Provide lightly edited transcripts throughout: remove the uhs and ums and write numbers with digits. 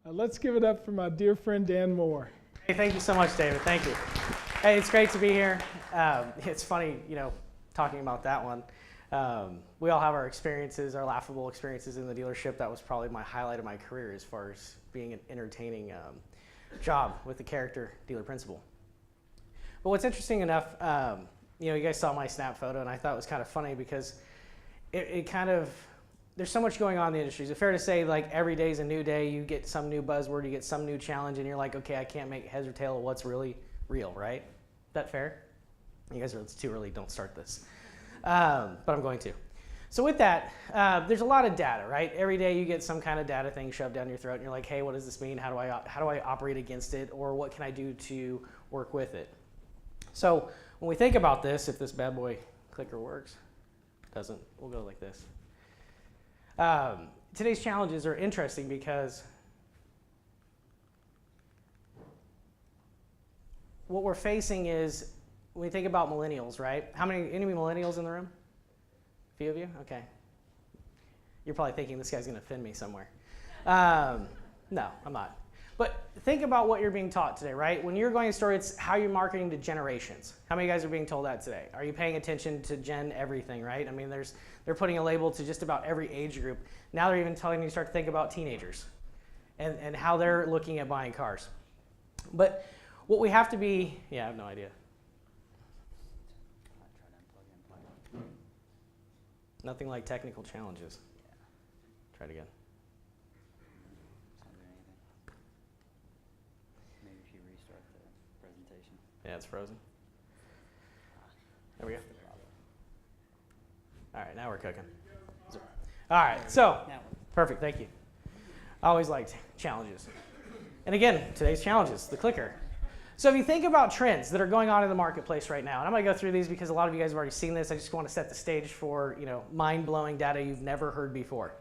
Let's give it up for my dear friend Dan Moore. Hey, thank you so much, David. Thank you. Hey, it's great to be here. It's funny, talking about that one. We all have our experiences, our laughable experiences in the dealership. That was probably my highlight of my career as far as being an entertaining job with the character dealer principal. But what's interesting enough, you guys saw my snap photo, and I thought it was kind of funny because it kind of, there's so much going on in the industry. Is it fair to say, like, every day is a new day? You get some new buzzword, you get some new challenge, and you're like, okay, I can't make heads or tail of what's really real, right? Is that fair? You guys are, it's too early, don't start this. But I'm going to. So with that, there's a lot of data, right? Every day you get some kind of data thing shoved down your throat, and you're like, hey, what does this mean? How do I operate against it? Or what can I do to work with it? So when we think about this, if this bad boy clicker works, doesn't, we'll go like this. Today's challenges are interesting because what we're facing is, when we think about millennials, right? Any millennials in the room? A few of you? Okay. You're probably thinking this guy's going to offend me somewhere. No, I'm not. But think about what you're being taught today, right? When you're going to a store, it's how you're marketing to generations. How many of you guys are being told that today? Are you paying attention to gen everything, right? I mean, they're putting a label to just about every age group. Now they're even telling you to start to think about teenagers and how they're looking at buying cars. But what we have to be, I have no idea. Nothing like technical challenges. Try it again. Maybe if you restart the presentation. Yeah, it's frozen. There we go. All right, now we're cooking. All right, so perfect, thank you. I always liked challenges. And again, today's challenges, the clicker. So if you think about trends that are going on in the marketplace right now, and I'm going to go through these because a lot of you guys have already seen this. I just want to set the stage for mind-blowing data you've never heard before.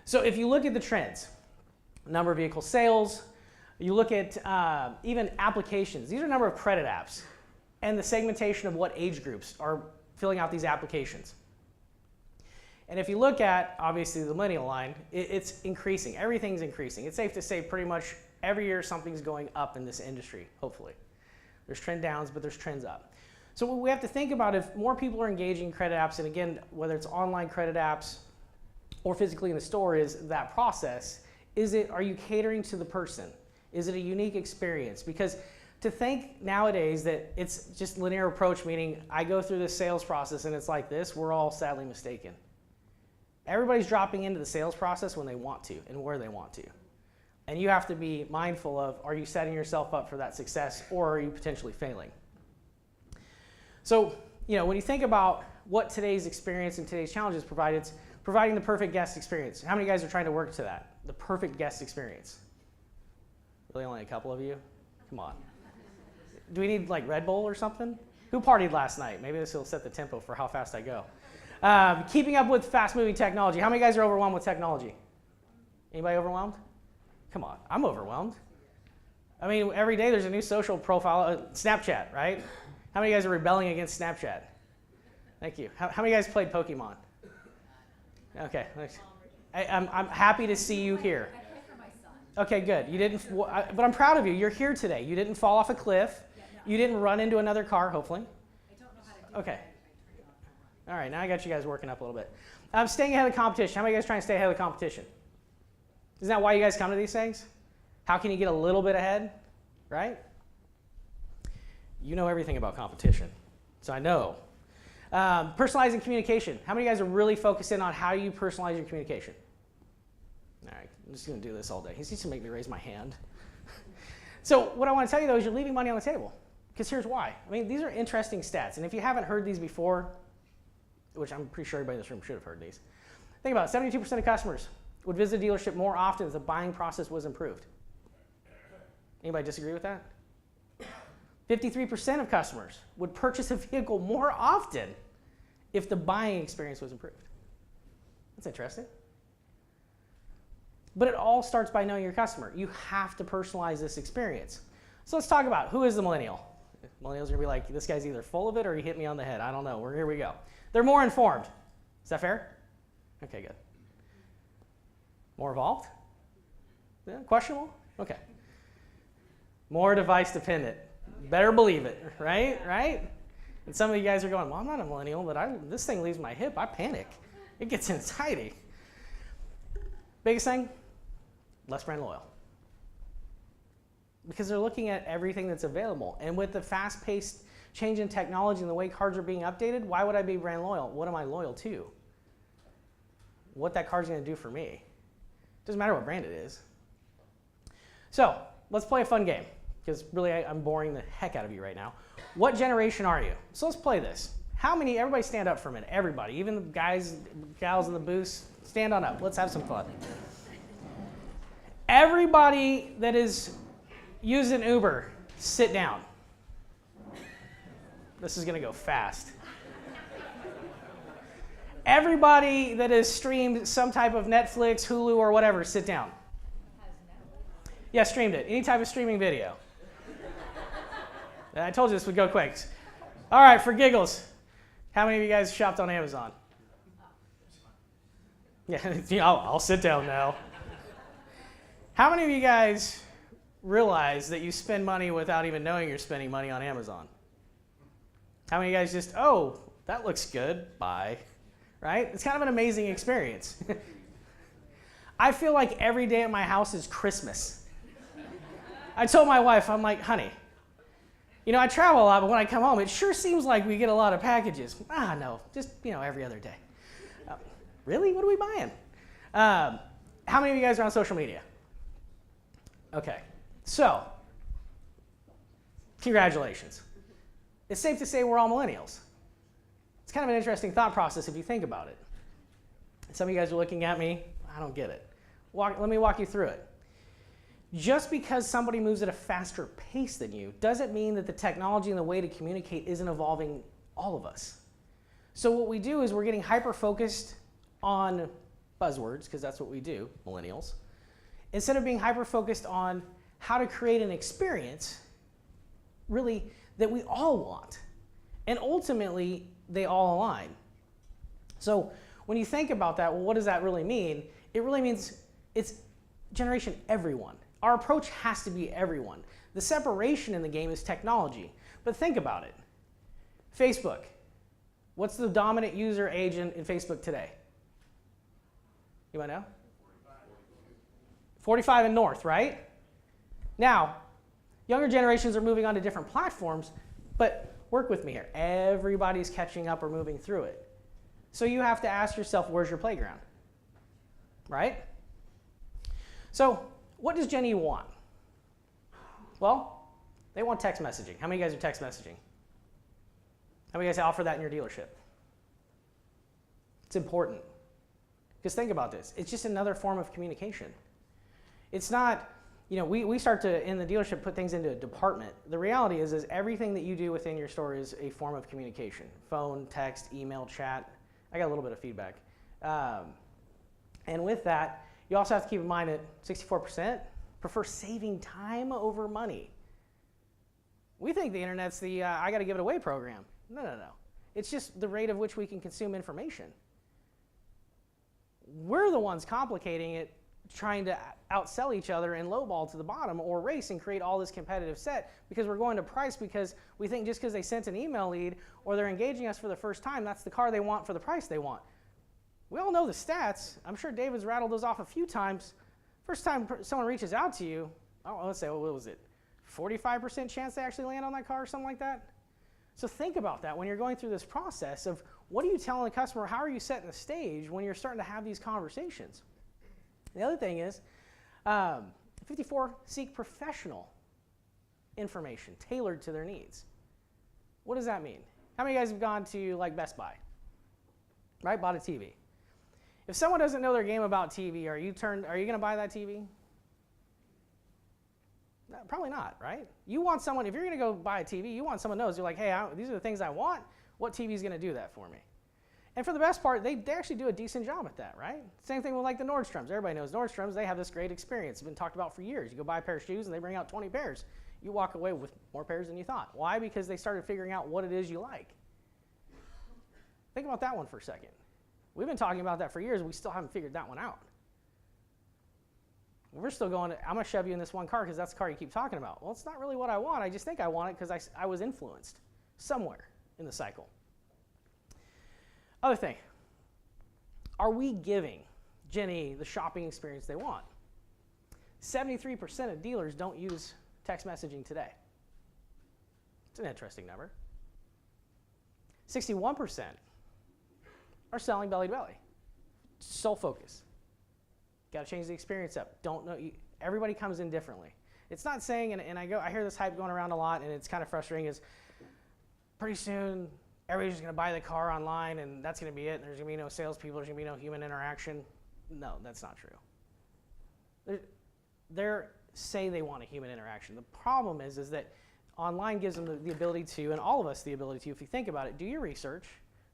So if you look at the trends, number of vehicle sales, you look at even applications. These are a number of credit apps and the segmentation of what age groups are filling out these applications. And if you look at, obviously, the millennial line, it's increasing. Everything's increasing. It's safe to say pretty much every year something's going up in this industry, hopefully. There's trend downs, but there's trends up. So what we have to think about, if more people are engaging in credit apps, and again, whether it's online credit apps or physically in the store, is that process. Are you catering to the person? Is it a unique experience? Because to think nowadays that it's just linear approach, meaning I go through this sales process and it's like this, we're all sadly mistaken. Everybody's dropping into the sales process when they want to and where they want to. And you have to be mindful of, are you setting yourself up for that success, or are you potentially failing? So, when you think about what today's experience and today's challenges provide, it's providing the perfect guest experience. How many guys are trying to work to that? The perfect guest experience. Really only a couple of you? Come on. Do we need like Red Bull or something? Who partied last night? Maybe this will set the tempo for how fast I go. Keeping up with fast-moving technology. How many guys are overwhelmed with technology? Anybody overwhelmed? Come on, I'm overwhelmed. I mean, every day there's a new social profile, Snapchat, right? How many guys are rebelling against Snapchat? Thank you. How many guys played Pokemon? Okay, I'm happy to see you here. Okay, good. You didn't, but I'm proud of you. You're here today. You didn't fall off a cliff. You didn't run into another car, hopefully. Okay. All right, now I got you guys working up a little bit. Staying ahead of the competition. How many guys trying to stay ahead of the competition? Isn't that why you guys come to these things? How can you get a little bit ahead, right? You know everything about competition, so I know. Personalizing communication. How many guys are really focused in on how you personalize your communication? All right, I'm just going to do this all day. He's just going to make me raise my hand. So what I want to tell you, though, is you're leaving money on the table, because here's why. I mean, these are interesting stats, and if you haven't heard these before, which I'm pretty sure everybody in this room should have heard these, think about it. 72% of customers would visit a dealership more often if the buying process was improved. Anybody disagree with that? 53% of customers would purchase a vehicle more often if the buying experience was improved. That's interesting. But it all starts by knowing your customer. You have to personalize this experience. So let's talk about, who is the millennial? Millennials are going to be like, this guy's either full of it or he hit me on the head. I don't know. Here we go. They're more informed. Is that fair? Okay, good. More evolved? Yeah, questionable? Okay. More device dependent. Better believe it, right? Right? And some of you guys are going, well, I'm not a millennial, but this thing leaves my hip. I panic. It gets anxiety. Biggest thing, less brand loyal. Because they're looking at everything that's available. And with the fast-paced change in technology and the way cars are being updated, why would I be brand loyal? What am I loyal to? What that car's going to do for me. Doesn't matter what brand it is. So let's play a fun game, because really I'm boring the heck out of you right now. What generation are you? So let's play this. How many, everybody stand up for a minute, everybody, even the guys, gals in the booths, stand on up. Let's have some fun. Everybody that is using Uber, sit down. This is going to go fast. Everybody that has streamed some type of Netflix, Hulu, or whatever, sit down. Yeah, streamed it. Any type of streaming video. I told you this would go quick. All right, for giggles, how many of you guys shopped on Amazon? Yeah, I'll sit down now. How many of you guys realize that you spend money without even knowing you're spending money on Amazon? How many of you guys just, oh, that looks good, bye, right? It's kind of an amazing experience. I feel like every day at my house is Christmas. I told my wife, I'm like, honey, you know, I travel a lot, but when I come home, it sure seems like we get a lot of packages. No, just, every other day. Really? What are we buying? How many of you guys are on social media? Okay, so, congratulations. It's safe to say we're all millennials. It's kind of an interesting thought process if you think about it. Some of you guys are looking at me, I don't get it. Let me walk you through it. Just because somebody moves at a faster pace than you doesn't mean that the technology and the way to communicate isn't evolving all of us. So what we do is we're getting hyper-focused on buzzwords, because that's what we do, millennials, instead of being hyper-focused on how to create an experience, really, that we all want. And ultimately, they all align. So when you think about that, well, what does that really mean? It really means it's generation everyone. Our approach has to be everyone. The separation in the game is technology. But think about it. Facebook. What's the dominant user age in Facebook today? You might know? 45 and north, right? Now, younger generations are moving on to different platforms, but work with me here. Everybody's catching up or moving through it. So you have to ask yourself, where's your playground? Right? So what does Gen E want? Well, they want text messaging. How many of you guys are text messaging? How many of you guys offer that in your dealership? It's important. Because think about this. It's just another form of communication. It's not, we start to, in the dealership, put things into a department. The reality is everything that you do within your store is a form of communication. Phone, text, email, chat. I got a little bit of feedback. And with that, you also have to keep in mind that 64% prefer saving time over money. We think the internet's the I got to give it away program. No. It's just the rate of which we can consume information. We're the ones complicating it, trying to outsell each other and lowball to the bottom or race and create all this competitive set because we're going to price because we think just because they sent an email lead or they're engaging us for the first time, that's the car they want for the price they want. We all know the stats. I'm sure David's rattled those off a few times. First time someone reaches out to you, let's say, what was it? 45% chance they actually land on that car or something like that? So think about that when you're going through this process of what are you telling the customer, how are you setting the stage when you're starting to have these conversations? The other thing is, 54 seek professional information tailored to their needs. What does that mean? How many of you guys have gone to like Best Buy, right? Bought a TV. If someone doesn't know their game about TV, are you going to buy that TV? No, probably not, right? You want someone, if you're going to go buy a TV, you want someone who knows, you're like, hey, these are the things I want. What TV is going to do that for me? And for the best part, they actually do a decent job at that, right? Same thing with like the Nordstroms. Everybody knows Nordstroms. They have this great experience. It's been talked about for years. You go buy a pair of shoes and they bring out 20 pairs. You walk away with more pairs than you thought. Why? Because they started figuring out what it is you like. Think about that one for a second. We've been talking about that for years. We still haven't figured that one out. We're still going, I'm going to shove you in this one car because that's the car you keep talking about. Well, it's not really what I want. I just think I want it because I was influenced somewhere in the cycle. Other thing, are we giving Gen E the shopping experience they want? 73% of dealers don't use text messaging today. It's an interesting number. 61% are selling belly to belly. Sole focus. Got to change the experience up. Don't know. Everybody comes in differently. It's not saying, and I hear this hype going around a lot, and it's kind of frustrating. Is pretty soon everybody's just going to buy the car online, and that's going to be it. And there's going to be no salespeople. There's going to be no human interaction. No, that's not true. They say they want a human interaction. The problem is that online gives them the ability to, and all of us the ability to, if you think about it, do your research.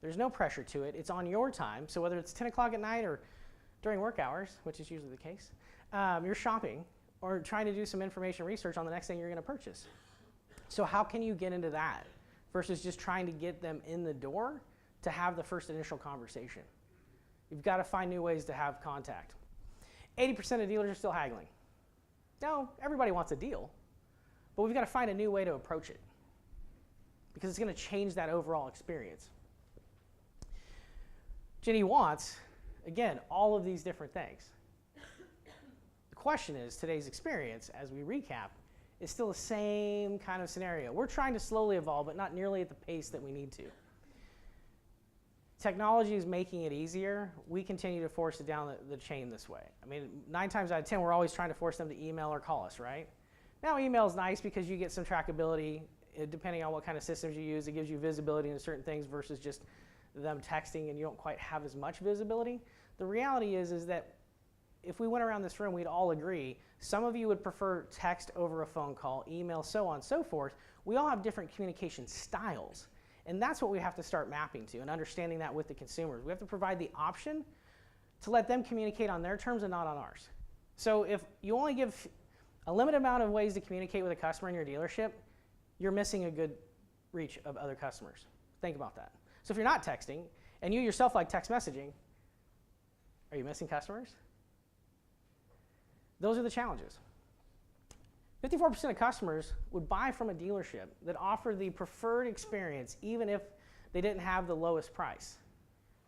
There's no pressure to it. It's on your time. So whether it's 10 o'clock at night or during work hours, which is usually the case, you're shopping or trying to do some information research on the next thing you're going to purchase. So how can you get into that versus just trying to get them in the door to have the first initial conversation? You've got to find new ways to have contact. 80% of dealers are still haggling. No, everybody wants a deal, but we've got to find a new way to approach it because it's going to change that overall experience. Gen E wants, again, all of these different things. The question is, today's experience, as we recap, is still the same kind of scenario. We're trying to slowly evolve, but not nearly at the pace that we need to. Technology is making it easier. We continue to force it down the chain this way. I mean, 9 times out of 10, we're always trying to force them to email or call us, right? Now, email is nice because you get some trackability. Depending on what kind of systems you use, it gives you visibility into certain things versus just them texting and you don't quite have as much visibility. The reality is that if we went around this room, we'd all agree. Some of you would prefer text over a phone call, email, so on and so forth. We all have different communication styles. And that's what we have to start mapping to and understanding that with the consumers. We have to provide the option to let them communicate on their terms and not on ours. So if you only give a limited amount of ways to communicate with a customer in your dealership, you're missing a good reach of other customers. Think about that. So if you're not texting and you yourself like text messaging, are you missing customers? Those are the challenges. 54% of customers would buy from a dealership that offered the preferred experience even if they didn't have the lowest price.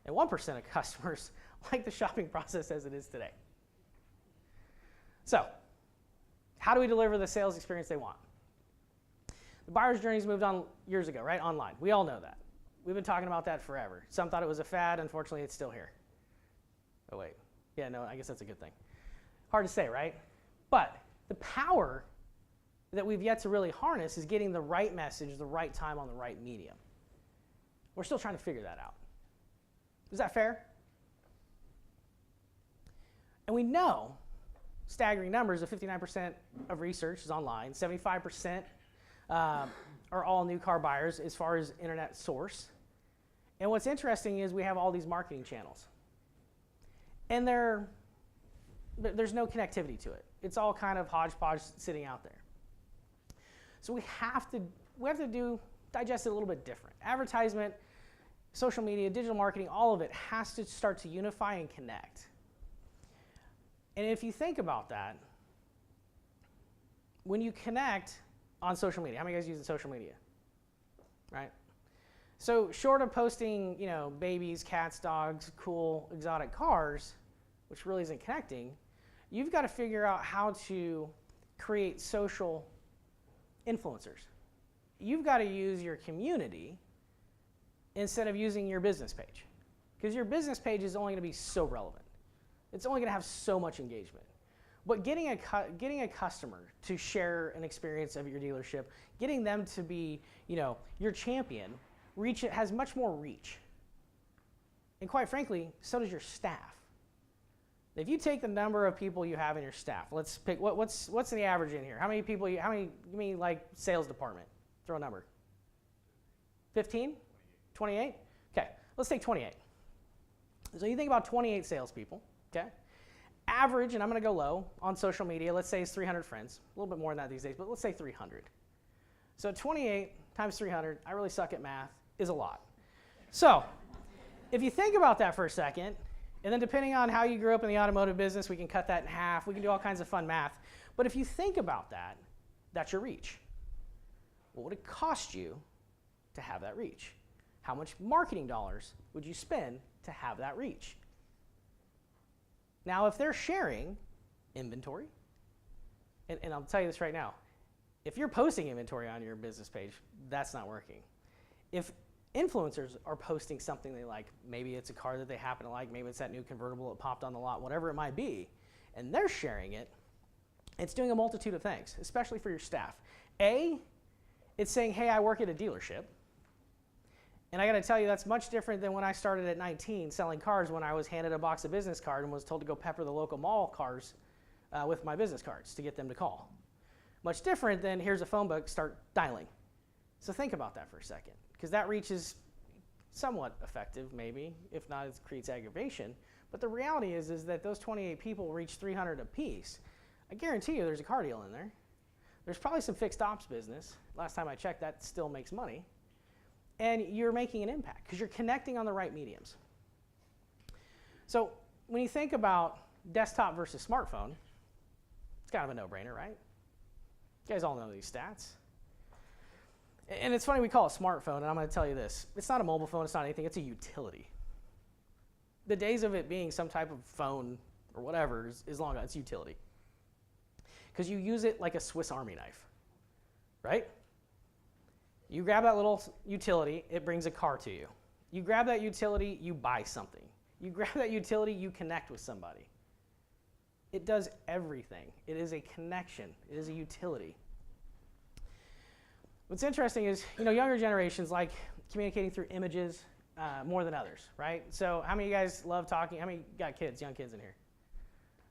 And 1% of customers like the shopping process as it is today. So, how do we deliver the sales experience they want? The buyer's journey's moved on years ago, right? Online. We all know that. We've been talking about that forever. Some thought it was a fad. Unfortunately, it's still here. Oh, wait. Yeah, no, I guess that's a good thing. Hard to say, right? But the power that we've yet to really harness is getting the right message, the right time on the right medium. We're still trying to figure that out. Is that fair? And we know staggering numbers of 59% of research is online, 75% are all new car buyers as far as internet source. And what's interesting is we have all these marketing channels. And there's no connectivity to it. It's all kind of hodgepodge sitting out there. So we have to digest it a little bit different. Advertisement, social media, digital marketing, all of it has to start to unify and connect. And if you think about that, when you connect on social media, how many of you guys using social media? Right? So short of posting, babies, cats, dogs, cool, exotic cars, which really isn't connecting, you've got to figure out how to create social influencers. You've got to use your community instead of using your business page. Because your business page is only going to be so relevant. It's only going to have so much engagement. But getting a customer to share an experience of your dealership, getting them to be, your champion, has much more reach. And quite frankly, so does your staff. If you take the number of people you have in your staff, let's pick what's the average in here? How many people? Give me like sales department. Throw a number. 15? 28? Okay, let's take 28. So you think about 28 salespeople. Okay, average, and I'm going to go low on social media. Let's say it's 300 friends. A little bit more than that these days, but let's say 300. So 28 times 300. I really suck at math. Is a lot. So if you think about that for a second. And then depending on how you grew up in the automotive business, we can cut that in half. We can do all kinds of fun math. But if you think about that, that's your reach. What would it cost you to have that reach? How much marketing dollars would you spend to have that reach? Now, if they're sharing inventory, and I'll tell you this right now, if you're posting inventory on your business page, that's not working. If influencers are posting something they like, maybe it's a car that they happen to like, maybe it's that new convertible that popped on the lot, whatever it might be, and they're sharing it, it's doing a multitude of things, especially for your staff. A, it's saying, hey, I work at a dealership. And I got to tell you, that's much different than when I started at 19 selling cars, when I was handed a box of business cards and was told to go pepper the local mall cars with my business cards to get them to call. Much different than here's a phone book, start dialing. So think about that for a second, because that reach is somewhat effective, maybe, if not, it creates aggravation. But the reality is that those 28 people reach 300 apiece. I guarantee you there's a car deal in there. There's probably some fixed ops business. Last time I checked, that still makes money. And you're making an impact because you're connecting on the right mediums. So when you think about desktop versus smartphone, it's kind of a no-brainer, right? You guys all know these stats. And it's funny we call it smartphone, and I'm going to tell you this. It's not a mobile phone, it's not anything, it's a utility. The days of it being some type of phone or whatever is long gone. It's utility. Because you use it like a Swiss Army knife, right? You grab that little utility, it brings a car to you. You grab that utility, you buy something. You grab that utility, you connect with somebody. It does everything. It is a connection. It is a utility. What's interesting is, younger generations like communicating through images more than others, right? So how many of you guys love talking? How many got kids, young kids in here?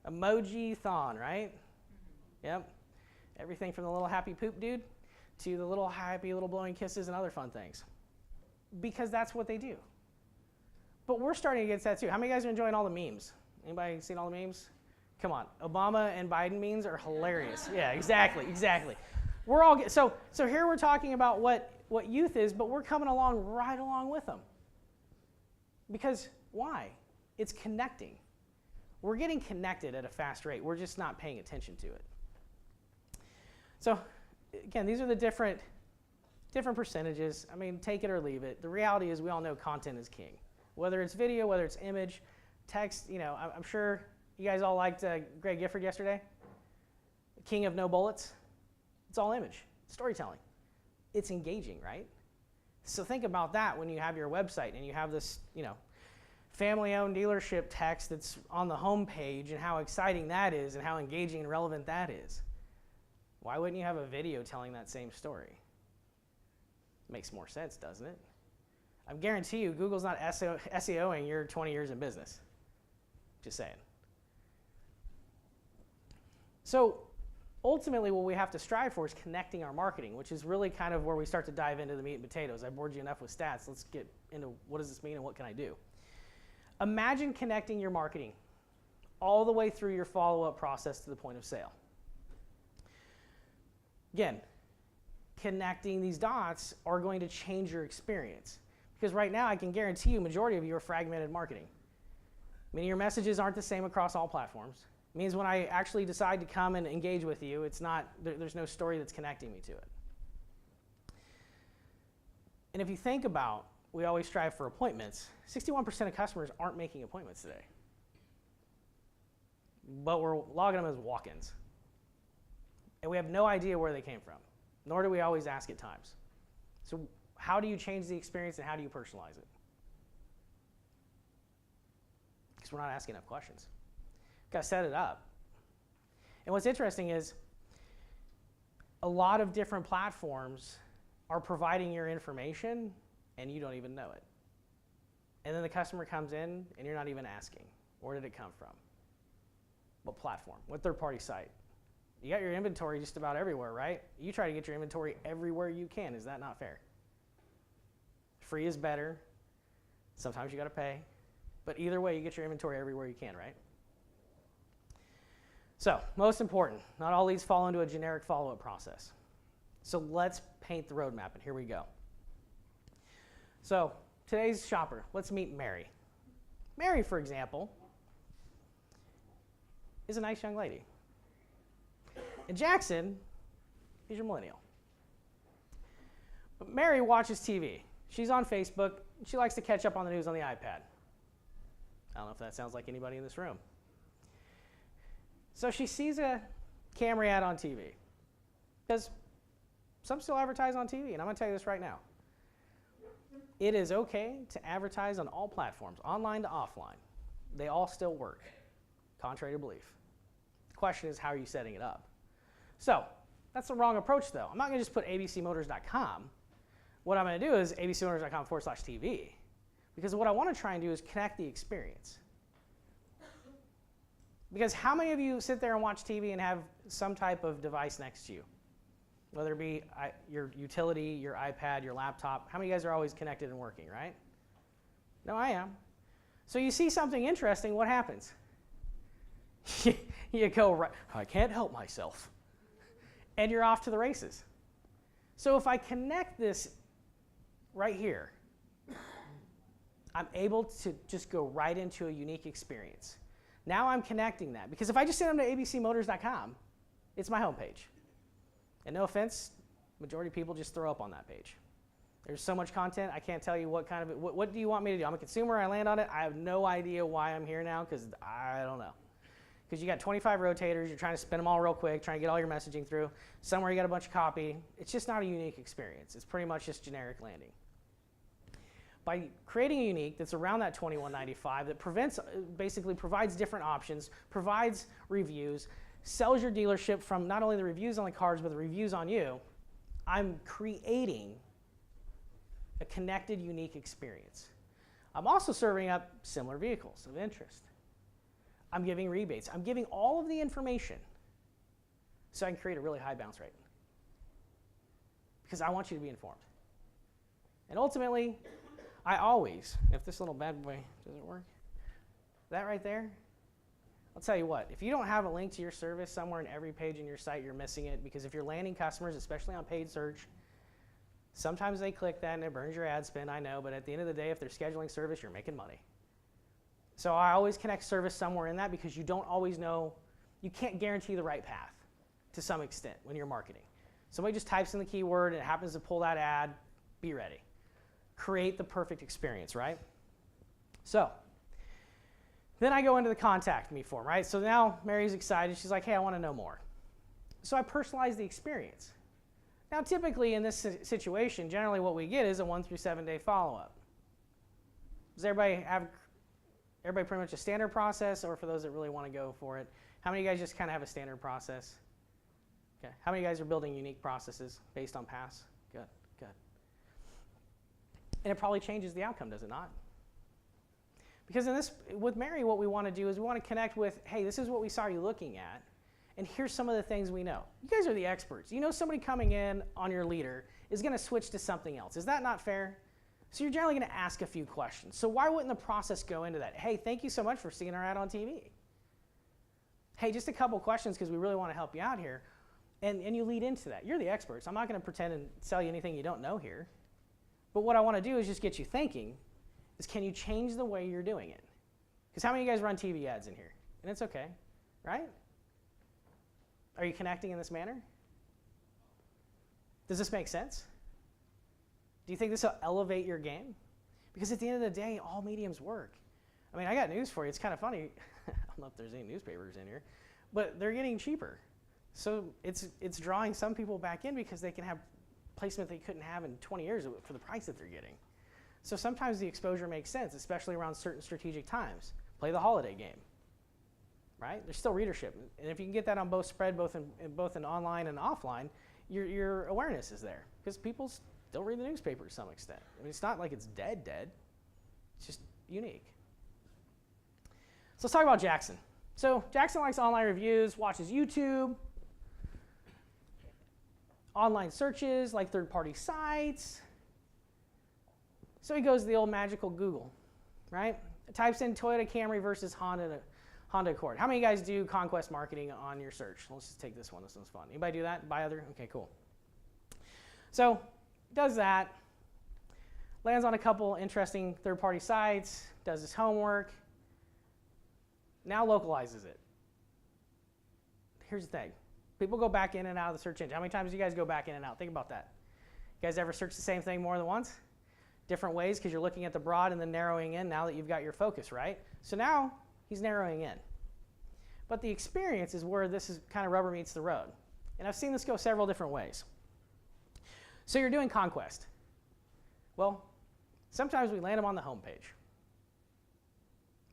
Emoji-thon, right? Yep. Everything from the little happy poop dude to the little happy little blowing kisses and other fun things. Because that's what they do. But we're starting to get that too. How many of you guys are enjoying all the memes? Anybody seen all the memes? Come on. Obama and Biden memes are hilarious. Yeah, exactly. We're all so here we're talking about what youth is, but we're coming along right along with them. Because why? It's connecting. We're getting connected at a fast rate. We're just not paying attention to it. So again, these are the different percentages. I mean, take it or leave it. The reality is we all know content is king. Whether it's video, whether it's image, text, I'm sure you guys all liked Greg Gifford yesterday. The king of no bullets. It's all image, storytelling. It's engaging, right? So think about that when you have your website and you have this, family-owned dealership text that's on the home page and how exciting that is and how engaging and relevant that is. Why wouldn't you have a video telling that same story? Makes more sense, doesn't it? I guarantee you Google's not SEOing your 20 years in business. Just saying. So ultimately what we have to strive for is connecting our marketing, which is really kind of where we start to dive into the meat and potatoes. I bored you enough with stats. Let's get into what does this mean and what can I do? Imagine connecting your marketing all the way through your follow-up process to the point of sale. Again, connecting these dots are going to change your experience. Because right now, I can guarantee you, majority of you are fragmented marketing. Meaning your messages aren't the same across all platforms. It means when I actually decide to come and engage with you, there's no story that's connecting me to it. And if you think about, we always strive for appointments, 61% of customers aren't making appointments today. But we're logging them as walk-ins. And we have no idea where they came from, nor do we always ask at times. So how do you change the experience and how do you personalize it? Because we're not asking enough questions. We've got to set it up. And what's interesting is a lot of different platforms are providing your information and you don't even know it. And then the customer comes in and you're not even asking, where did it come from? What platform? What third-party site? You got your inventory just about everywhere, right? You try to get your inventory everywhere you can. Is that not fair? Free is better. Sometimes you got to pay. But either way, you get your inventory everywhere you can, right? So, most important, not all leads fall into a generic follow-up process. So let's paint the roadmap, and here we go. So, today's shopper, let's meet Mary. Mary, for example, is a nice young lady. And Jackson is your millennial. But Mary watches TV. She's on Facebook. She likes to catch up on the news on the iPad. I don't know if that sounds like anybody in this room. So she sees a Camry ad on TV. Because some still advertise on TV, and I'm going to tell you this right now. It is okay to advertise on all platforms, online to offline. They all still work, contrary to belief. The question is, how are you setting it up? So that's the wrong approach, though. I'm not going to just put abcmotors.com. What I'm going to do is abcmotors.com/TV, because what I want to try and do is connect the experience. Because how many of you sit there and watch TV and have some type of device next to you? Whether it be your utility, your iPad, your laptop. How many of you guys are always connected and working, right? No, I am. So you see something interesting, what happens? You go, right, I can't help myself. And you're off to the races. So if I connect this right here, I'm able to just go right into a unique experience. Now I'm connecting that. Because if I just send them to abcmotors.com, it's my homepage. And no offense, majority of people just throw up on that page. There's so much content, I can't tell you what kind of, what do you want me to do? I'm a consumer, I land on it, I have no idea why I'm here now, because I don't know. Because you got 25 rotators, you're trying to spin them all real quick, trying to get all your messaging through. Somewhere you got a bunch of copy. It's just not a unique experience. It's pretty much just generic landing. By creating a unique that's around that $21.95, that basically provides different options, provides reviews, sells your dealership from not only the reviews on the cars, but the reviews on you, I'm creating a connected, unique experience. I'm also serving up similar vehicles of interest. I'm giving rebates. I'm giving all of the information so I can create a really high bounce rate. Because I want you to be informed. And ultimately, I always, if this little bad boy doesn't work, that right there, I'll tell you what, if you don't have a link to your service somewhere in every page in your site, you're missing it, because if you're landing customers, especially on paid search, sometimes they click that and it burns your ad spend, I know, but at the end of the day, if they're scheduling service, you're making money. So I always connect service somewhere in that, because you don't always know, you can't guarantee the right path to some extent when you're marketing. Somebody just types in the keyword and it happens to pull that ad, be ready. Create the perfect experience, right? So then I go into the contact me form, right? So now Mary's excited. She's like, hey, I want to know more. So I personalize the experience. Now typically in this situation, generally what we get is a 1 through 7 day follow-up. Does everybody pretty much a standard process, or for those that really want to go for it? How many of you guys just kind of have a standard process? Okay. How many of you guys are building unique processes based on pass? Good, good. And it probably changes the outcome, does it not? Because in this, with Mary, what we want to do is we want to connect with, hey, this is what we saw you looking at, and here's some of the things we know. You guys are the experts. You know somebody coming in on your leader is going to switch to something else. Is that not fair? So you're generally going to ask a few questions. So why wouldn't the process go into that? Hey, thank you so much for seeing our ad on TV. Hey, just a couple questions because we really want to help you out here. And you lead into that. You're the experts. I'm not going to pretend and sell you anything you don't know here. But what I want to do is just get you thinking, is can you change the way you're doing it? Because how many of you guys run TV ads in here? And it's okay, right? Are you connecting in this manner? Does this make sense? Do you think this will elevate your game? Because at the end of the day, all mediums work. I mean, I got news for you. It's kind of funny. I don't know if there's any newspapers in here, but they're getting cheaper. So it's drawing some people back in because they can have placement they couldn't have in 20 years for the price that they're getting. So sometimes the exposure makes sense, especially around certain strategic times. Play the holiday game, right? There's still readership. And if you can get that on both spread, both in online and offline, your awareness is there. Because people still read the newspaper to some extent. I mean, it's not like it's dead. It's just unique. So let's talk about Jackson. So Jackson likes online reviews, watches YouTube, online searches, like third-party sites. So he goes to the old magical Google, right? Types in Toyota Camry versus Honda Accord. How many of you guys do conquest marketing on your search? Let's just take this one. This one's fun. Anybody do that? Buy other? Okay, cool. So does that, lands on a couple interesting third-party sites, does his homework, now localizes it. here's the thing. People go back in and out of the search engine. How many times do you guys go back in and out? Think about that. You guys ever search the same thing more than once? Different ways because you're looking at the broad and then narrowing in now that you've got your focus, right? So now he's narrowing in. But the experience is where this is kind of rubber meets the road. And I've seen this go several different ways. So you're doing conquest. Well, sometimes we land them on the home page.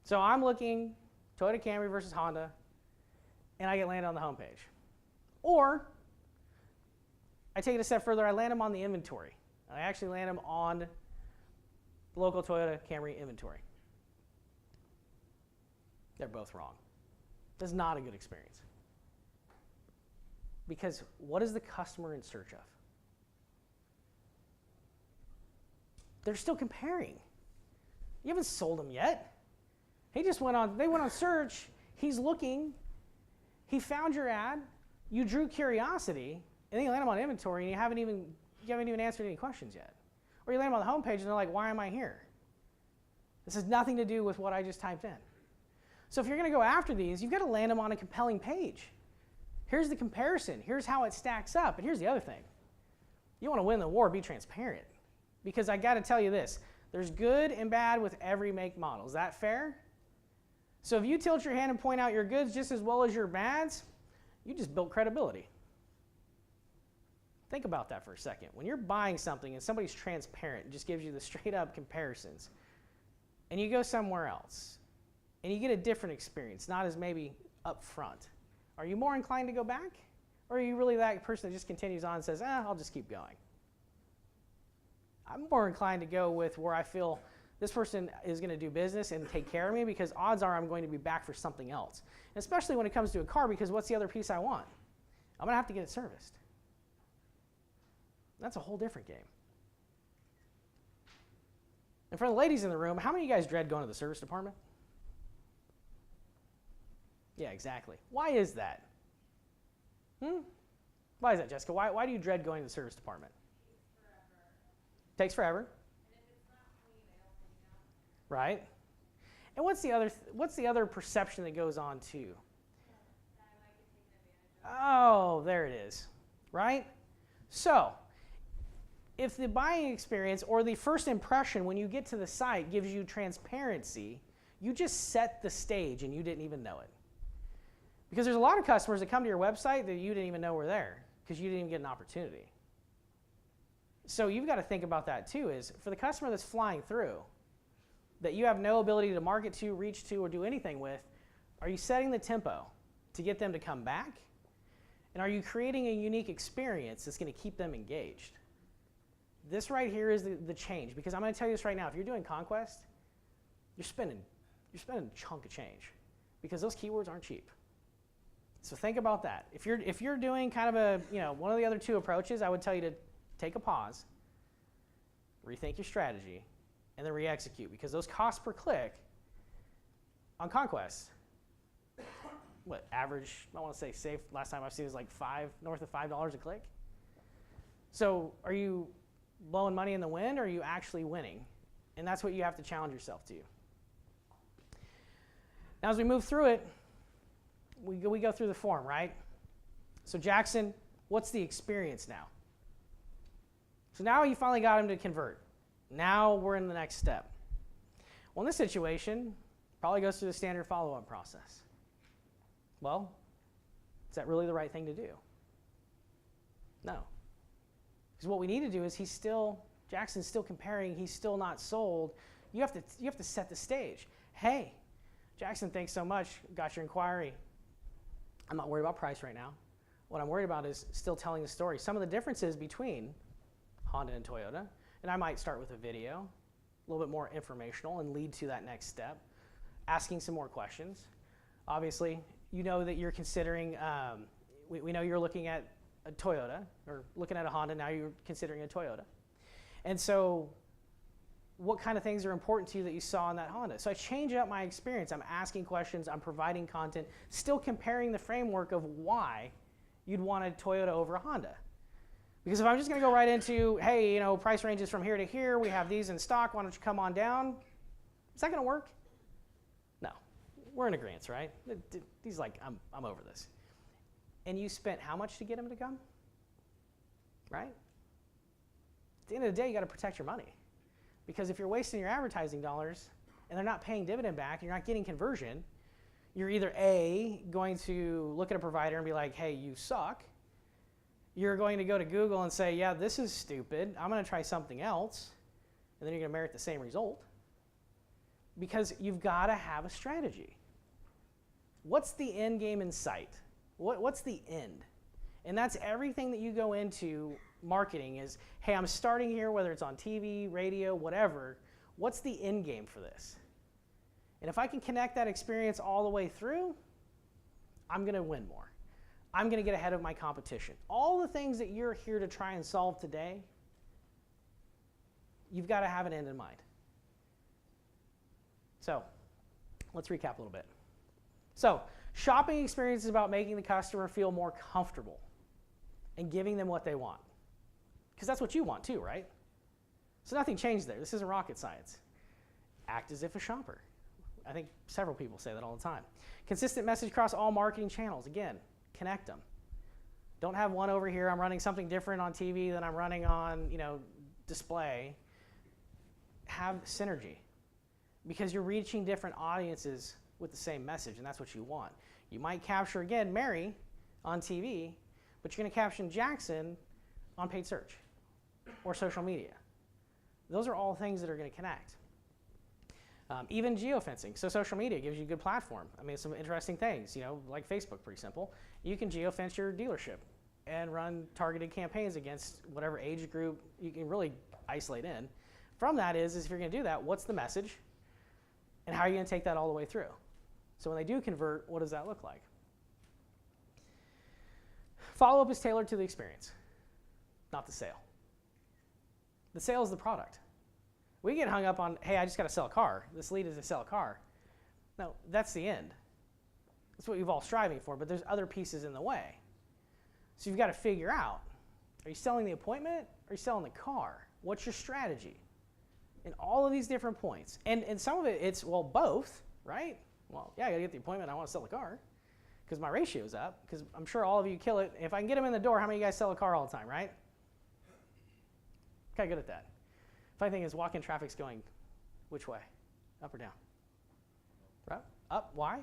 So I'm looking Toyota Camry versus Honda, and I get landed on the home page. Or I take it a step further, I land them on the inventory. I actually land them on the local Toyota Camry inventory. They're both wrong. This is not a good experience. Because what is the customer in search of? They're still comparing. You haven't sold them yet. They went on search, he's looking, he found your ad, you drew curiosity, and then you land them on inventory and you haven't even answered any questions yet. Or you land them on the home page and they're like, why am I here? This has nothing to do with what I just typed in. So if you're going to go after these, you've got to land them on a compelling page. Here's the comparison. Here's how it stacks up. And here's the other thing. You want to win the war, be transparent. Because I got to tell you this. There's good and bad with every make model. Is that fair? So if you tilt your hand and point out your goods just as well as your bads, you just built credibility. Think about that for a second. When you're buying something and somebody's transparent and just gives you the straight up comparisons, and you go somewhere else, and you get a different experience, not as maybe up front, are you more inclined to go back? Or are you really that person that just continues on and says, I'll just keep going? I'm more inclined to go with where I feel this person is going to do business and take care of me because odds are I'm going to be back for something else. And especially when it comes to a car, because what's the other piece I want? I'm going to have to get it serviced. That's a whole different game. And for the ladies in the room, how many of you guys dread going to the service department? Yeah, exactly. Why is that? Why is that, Jessica? Why do you dread going to the service department? Takes forever. And if it's not clean, they don't clean up. Right. And what's the other perception that goes on too? Oh, there it is. Right? So, if the buying experience or the first impression when you get to the site gives you transparency, you just set the stage and you didn't even know it. Because there's a lot of customers that come to your website that you didn't even know were there because you didn't even get an opportunity. So you've got to think about that too, is for the customer that's flying through, that you have no ability to market to, reach to, or do anything with, are you setting the tempo to get them to come back? And are you creating a unique experience that's going to keep them engaged? This right here is the change, because I'm going to tell you this right now. If you're doing conquest, you're spending a chunk of change because those keywords aren't cheap. So think about that. If you're doing kind of one of the other two approaches, I would tell you to take a pause, rethink your strategy, and then re-execute, because those costs per click on conquest, what average? I want to say safe. Last time I've seen is like north of $5 a click. So are you blowing money in the wind, or are you actually winning? And that's what you have to challenge yourself to. Now, as we move through it, we go through the form, right? So Jackson, what's the experience now? So now you finally got him to convert. Now we're in the next step. Well, in this situation, probably goes through the standard follow-up process. Well, is that really the right thing to do? No. Because what we need to do is Jackson's still comparing, he's still not sold. You have to set the stage. Hey, Jackson, thanks so much. Got your inquiry. I'm not worried about price right now. What I'm worried about is still telling the story. Some of the differences between Honda and Toyota, and I might start with a video, a little bit more informational, and lead to that next step, asking some more questions. Obviously, you know that you're considering, we know you're looking at a Toyota, or looking at a Honda, now you're considering a Toyota. And so what kind of things are important to you that you saw in that Honda? So I change up my experience. I'm asking questions, I'm providing content, still comparing the framework of why you'd want a Toyota over a Honda. Because if I'm just going to go right into, hey, price ranges from here to here, we have these in stock, why don't you come on down? Is that going to work? No. We're in agreement, right? He's like, I'm over this. and you spent how much to get them to come? Right? At the end of the day, you got to protect your money. Because if you're wasting your advertising dollars and they're not paying dividend back, you're not getting conversion, you're either A, going to look at a provider and be like, hey, you suck. You're going to go to Google and say, yeah, this is stupid. I'm going to try something else. And then you're going to merit the same result. Because you've got to have a strategy. What's the end game in sight? What's the end? And that's everything that you go into marketing is, hey, I'm starting here, whether it's on TV, radio, whatever. What's the end game for this? And if I can connect that experience all the way through, I'm going to win more. I'm going to get ahead of my competition. All the things that you're here to try and solve today, you've got to have an end in mind. So let's recap a little bit. So shopping experience is about making the customer feel more comfortable and giving them what they want. Because that's what you want too, right? So nothing changed there. This isn't rocket science. Act as if a shopper. I think several people say that all the time. Consistent message across all marketing channels. Again, connect them. Don't have one over here. I'm running something different on TV than I'm running on, display. Have synergy. Because you're reaching different audiences with the same message, and that's what you want. You might capture, again, Mary on TV, but you're going to capture Jackson on paid search or social media. Those are all things that are going to connect. Even geofencing. So social media gives you a good platform. I mean, some interesting things, like Facebook, pretty simple. You can geofence your dealership and run targeted campaigns against whatever age group you can really isolate in. From that is if you're going to do that, what's the message? And how are you going to take that all the way through? So when they do convert, what does that look like? Follow-up is tailored to the experience, not the sale. The sale is the product. We get hung up on, hey, I just got to sell a car. This lead is to sell a car. No, that's the end. That's what you've all striving for, but there's other pieces in the way. So you've got to figure out, are you selling the appointment or are you selling the car? What's your strategy? In all of these different points. And some of it, it's, well, both, right? Well, yeah, I got to get the appointment. I want to sell the car because my ratio is up, because I'm sure all of you kill it. If I can get them in the door, how many of you guys sell a car all the time, right? Okay, good at that. Funny thing is, walk-in traffic's going which way? Up or down? Right? Up. Why?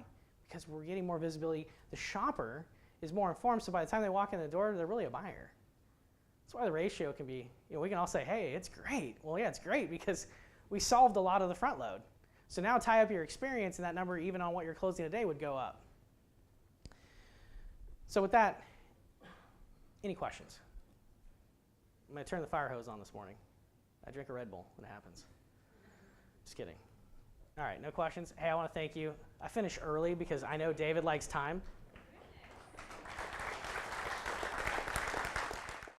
Because we're getting more visibility. The shopper is more informed, so by the time they walk in the door, they're really a buyer. That's why the ratio can be, we can all say, hey, it's great. Well, yeah, it's great because we solved a lot of the front load. So now tie up your experience, and that number, even on what you're closing a day, would go up. So with that, any questions? I'm going to turn the fire hose on this morning. I drink a Red Bull when it happens. Just kidding. All right, no questions. Hey, I want to thank you. I finished early because I know David likes time.